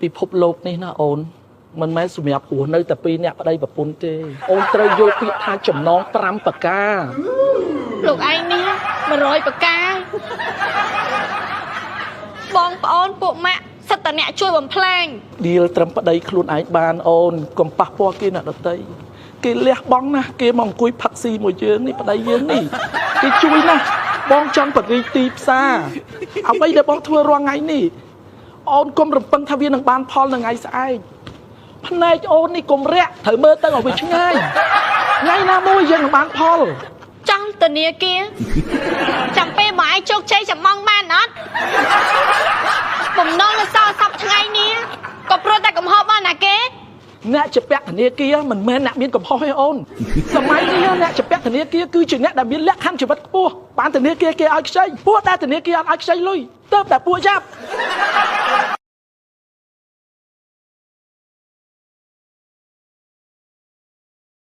ពិភពលោកនេះណាអូនមិនមែនសម្រាប់ព្រោះនៅតែពីរអ្នកប្តីប្រពន្ធទេអូនត្រូវយល់ពាក្យថាចំណង5ប្រការលោកឯងនេះ100ប្រការបងប្អូនពួកម៉ាក់សិតតអ្នកជួយបំផ្លាញឌីលត្រឹមប្តីខ្លួនឯងបានអូនកុំប៉ះពាល់គេអ្នកដទៃគេលះបង់ណាគេមកអង្គុយផឹកស៊ីមួយយើងនេះប្តីយើងនេះគេជួយណាបងចង់បរិយាទីផ្សារអ្វីដែលបងធ្វើរាល់ថ្ងៃនេះអូនកុំរំពឹងថាវានឹងបានផលនៅថ្ងៃស្អែកភ្នែកអូននេះកុំរាក់ត្រូវមើលទៅឲ្យវាឆ្ងាយថ្ងៃណាមួយយើងនឹងបានផលចង់ធនាគារចាំពេលមកឯងជោគជ័យចាំបងបានអត់បំណងនៅសល់សប្តាហ៍ថ្ងៃនេះក៏ព្រោះតែកំហុសរបស់ណាគេអ្នកជាពាក់ធនាគារមិនមែនអ្នកមានកំហុសទេអូនសម័យនេះអ្នកជាពាក់ធនាគារគឺជាអ្នកដែលមានលក្ខខណ្ឌជីវិតខ្ពស់បានធនាគារគេឲ្យខ្ចីពួកដែលធនាគារអត់ឲ្យខ្ចីលុយទើបតែពួកចាប់